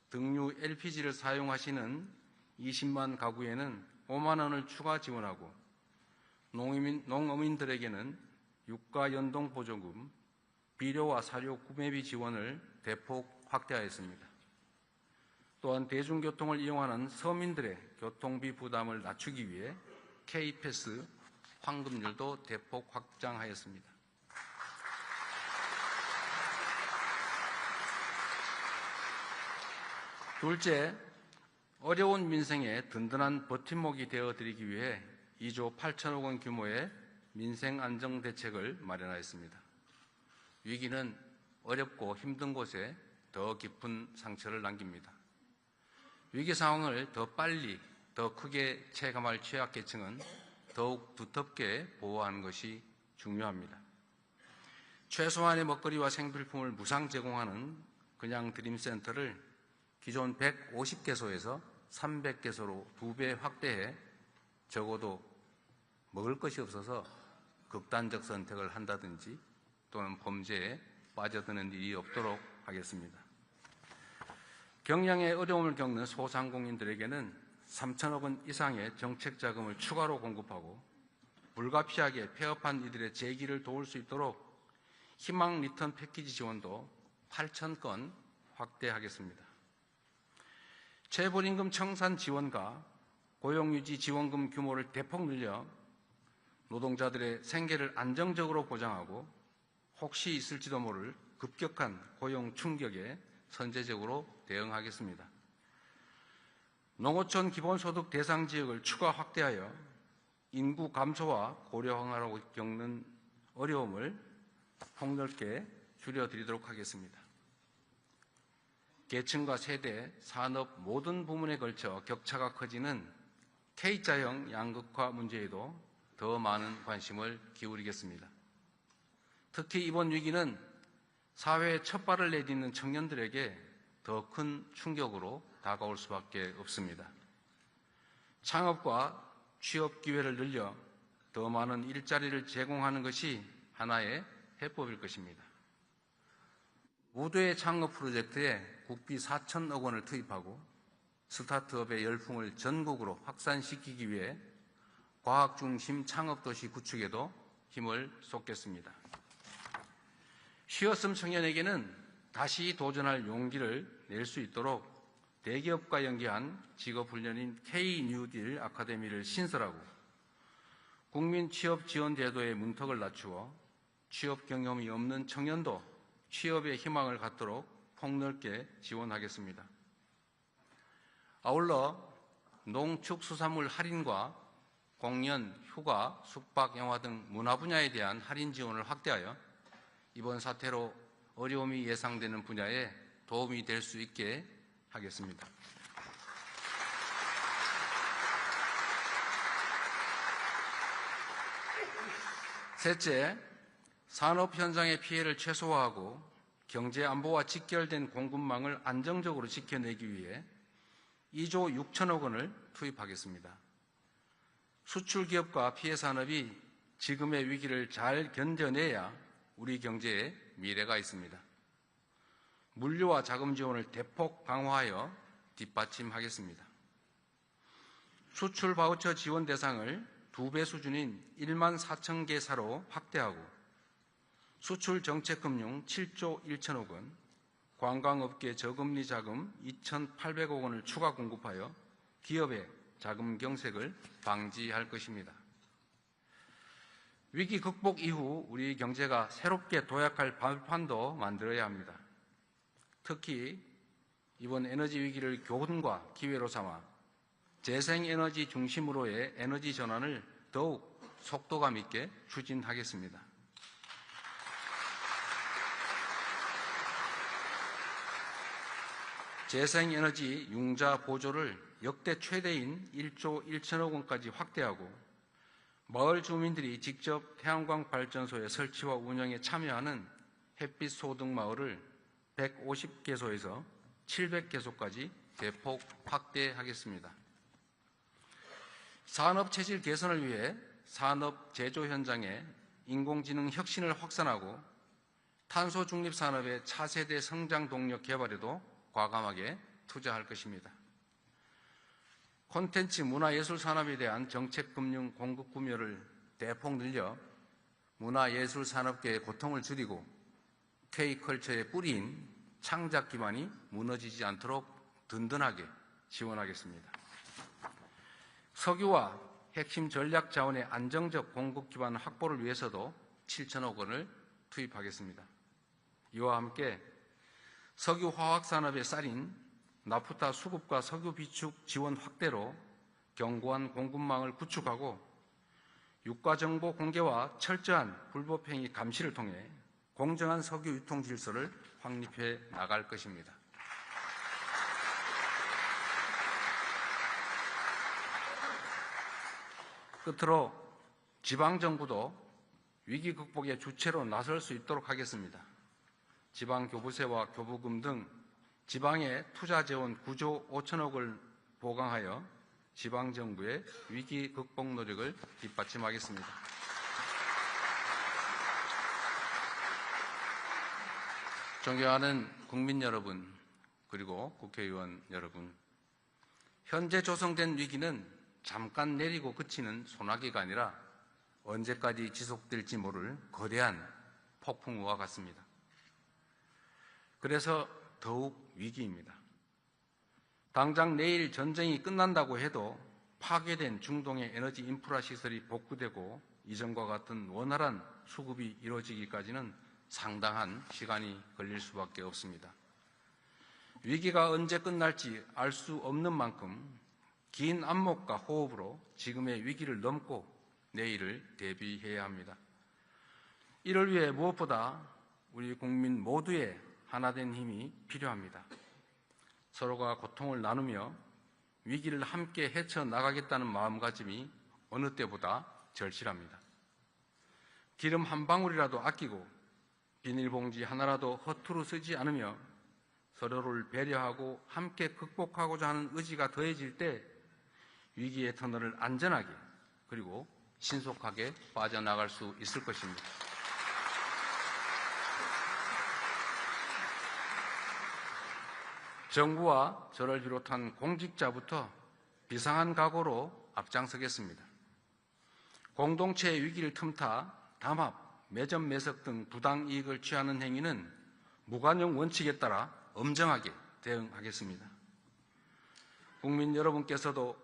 등유 LPG를 사용하시는 20만 가구에는 5만 원을 추가 지원하고 농어민들에게는 유가 연동 보조금, 비료와 사료 구매비 지원을 대폭 확대하였습니다. 또한 대중교통을 이용하는 서민들의 교통비 부담을 낮추기 위해 K패스 환급률도 대폭 확장하였습니다. 둘째, 어려운 민생에 든든한 버팀목이 되어드리기 위해 2조 8천억 원 규모의 민생안정대책을 마련하였습니다. 위기는 어렵고 힘든 곳에 더 깊은 상처를 남깁니다. 위기 상황을 더 빨리, 더 크게 체감할 취약계층은 더욱 두텁게 보호하는 것이 중요합니다. 최소한의 먹거리와 생필품을 무상 제공하는 그냥 드림센터를 기존 150개소에서 300개소로 2배 확대해 적어도 먹을 것이 없어서 극단적 선택을 한다든지 또는 범죄에 빠져드는 일이 없도록 하겠습니다. 경영에 어려움을 겪는 소상공인들에게는 3천억 원 이상의 정책 자금을 추가로 공급하고 불가피하게 폐업한 이들의 재기를 도울 수 있도록 희망 리턴 패키지 지원도 8천 건 확대하겠습니다. 재벌임금 청산 지원과 고용유지 지원금 규모를 대폭 늘려 노동자들의 생계를 안정적으로 보장하고 혹시 있을지도 모를 급격한 고용 충격에 선제적으로 대응하겠습니다. 농어촌 기본소득 대상 지역을 추가 확대하여 인구 감소와 고령화로 겪는 어려움을 폭넓게 줄여드리도록 하겠습니다. 계층과 세대, 산업 모든 부문에 걸쳐 격차가 커지는 K자형 양극화 문제에도 더 많은 관심을 기울이겠습니다. 특히 이번 위기는 사회에 첫 발을 내딛는 청년들에게 더 큰 충격으로 다가올 수밖에 없습니다. 창업과 취업 기회를 늘려 더 많은 일자리를 제공하는 것이 하나의 해법일 것입니다. 무도의 창업 프로젝트에 국비 4천억 원을 투입하고 스타트업의 열풍을 전국으로 확산시키기 위해 과학 중심 창업도시 구축에도 힘을 쏟겠습니다. 쉬었음 청년에게는 다시 도전할 용기를 낼 수 있도록 대기업과 연계한 직업훈련인 K-뉴딜 아카데미를 신설하고 국민 취업 지원 제도의 문턱을 낮추어 취업 경험이 없는 청년도 취업의 희망을 갖도록 폭넓게 지원하겠습니다. 아울러 농축수산물 할인과 공연, 휴가, 숙박, 영화 등 문화 분야에 대한 할인 지원을 확대하여 이번 사태로 어려움이 예상되는 분야에 도움이 될 수 있게 하겠습니다. 셋째, 산업 현장의 피해를 최소화하고 경제 안보와 직결된 공급망을 안정적으로 지켜내기 위해 2조 6천억 원을 투입하겠습니다. 수출기업과 피해산업이 지금의 위기를 잘 견뎌내야 우리 경제에 미래가 있습니다. 물류와 자금 지원을 대폭 강화하여 뒷받침하겠습니다. 수출 바우처 지원 대상을 2배 수준인 1만 4천 개 사로 확대하고 수출 정책금융 7조 1천억 원, 관광업계 저금리 자금 2,800억 원을 추가 공급하여 기업의 자금 경색을 방지할 것입니다. 위기 극복 이후 우리 경제가 새롭게 도약할 발판도 만들어야 합니다. 특히 이번 에너지 위기를 교훈과 기회로 삼아 재생에너지 중심으로의 에너지 전환을 더욱 속도감 있게 추진하겠습니다. 재생에너지 융자 보조를 역대 최대인 1조 1천억 원까지 확대하고 마을 주민들이 직접 태양광 발전소의 설치와 운영에 참여하는 햇빛 소득 마을을 150개소에서 700개소까지 대폭 확대하겠습니다. 산업 체질 개선을 위해 산업 제조 현장에 인공지능 혁신을 확산하고 탄소 중립 산업의 차세대 성장 동력 개발에도 과감하게 투자할 것입니다. 콘텐츠 문화예술 산업에 대한 정책 금융 공급 구매를 대폭 늘려 문화예술 산업계의 고통을 줄이고 K컬처의 뿌리인 창작 기반이 무너지지 않도록 든든하게 지원하겠습니다. 석유와 핵심 전략 자원의 안정적 공급 기반 확보를 위해서도 7천억 원을 투입하겠습니다. 이와 함께 석유 화학 산업의 쌀인 나프타 수급과 석유 비축 지원 확대로 견고한 공급망을 구축하고 유가정보 공개와 철저한 불법행위 감시를 통해 공정한 석유 유통 질서를 확립해 나갈 것입니다. 끝으로 지방정부도 위기 극복의 주체로 나설 수 있도록 하겠습니다. 지방교부세와 교부금 등 지방의 투자 재원 9조 5천억을 보강하여 지방정부의 위기 극복 노력을 뒷받침하겠습니다. 존경하는 국민 여러분, 그리고 국회의원 여러분, 현재 조성된 위기는 잠깐 내리고 그치는 소나기가 아니라 언제까지 지속될지 모를 거대한 폭풍우와 같습니다. 그래서 더욱 위기입니다. 당장 내일 전쟁이 끝난다고 해도 파괴된 중동의 에너지 인프라 시설이 복구되고 이전과 같은 원활한 수급이 이루어지기까지는 상당한 시간이 걸릴 수밖에 없습니다. 위기가 언제 끝날지 알 수 없는 만큼 긴 안목과 호흡으로 지금의 위기를 넘고 내일을 대비해야 합니다. 이를 위해 무엇보다 우리 국민 모두의 하나된 힘이 필요합니다. 서로가 고통을 나누며 위기를 함께 헤쳐나가겠다는 마음가짐이 어느 때보다 절실합니다. 기름 한 방울이라도 아끼고 비닐봉지 하나라도 허투루 쓰지 않으며 서로를 배려하고 함께 극복하고자 하는 의지가 더해질 때 위기의 터널을 안전하게 그리고 신속하게 빠져나갈 수 있을 것입니다. 정부와 저를 비롯한 공직자부터 비상한 각오로 앞장서겠습니다. 공동체의 위기를 틈타 담합, 매점 매석 등 부당 이익을 취하는 행위는 무관용 원칙에 따라 엄정하게 대응하겠습니다. 국민 여러분께서도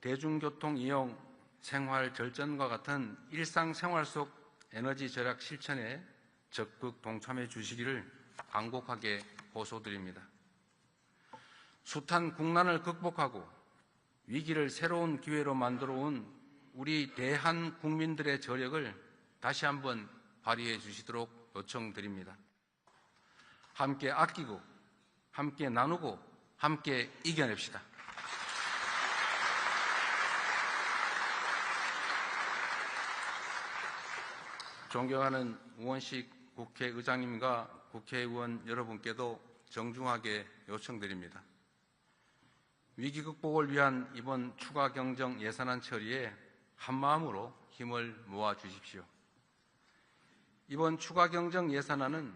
대중교통 이용, 생활 절전과 같은 일상생활 속 에너지 절약 실천에 적극 동참해 주시기를 간곡하게 호소드립니다. 숱한 국난을 극복하고 위기를 새로운 기회로 만들어 온 우리 대한 국민들의 저력을 다시 한번 발휘해 주시도록 요청드립니다. 함께 아끼고, 함께 나누고, 함께 이겨냅시다. 존경하는 우원식 국회의장님과 국회의원 여러분께도 정중하게 요청드립니다. 위기 극복을 위한 이번 추가 경정 예산안 처리에 한마음으로 힘을 모아 주십시오. 이번 추가 경정 예산안은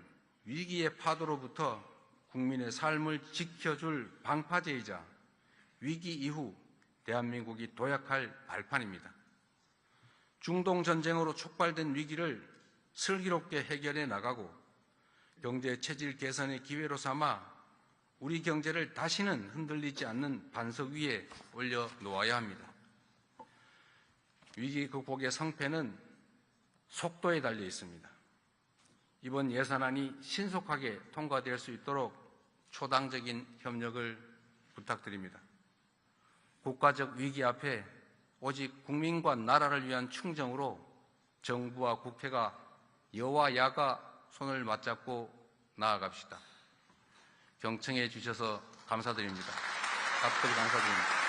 위기의 파도로부터 국민의 삶을 지켜줄 방파제이자 위기 이후 대한민국이 도약할 발판입니다. 중동 전쟁으로 촉발된 위기를 슬기롭게 해결해 나가고 경제 체질 개선의 기회로 삼아 우리 경제를 다시는 흔들리지 않는 반석 위에 올려놓아야 합니다. 위기 극복의 성패는 속도에 달려 있습니다. 이번 예산안이 신속하게 통과될 수 있도록 초당적인 협력을 부탁드립니다. 국가적 위기 앞에 오직 국민과 나라를 위한 충정으로 정부와 국회가 여와 야가 손을 맞잡고 나아갑시다. 경청해 주셔서 감사드립니다. 답변 감사드립니다.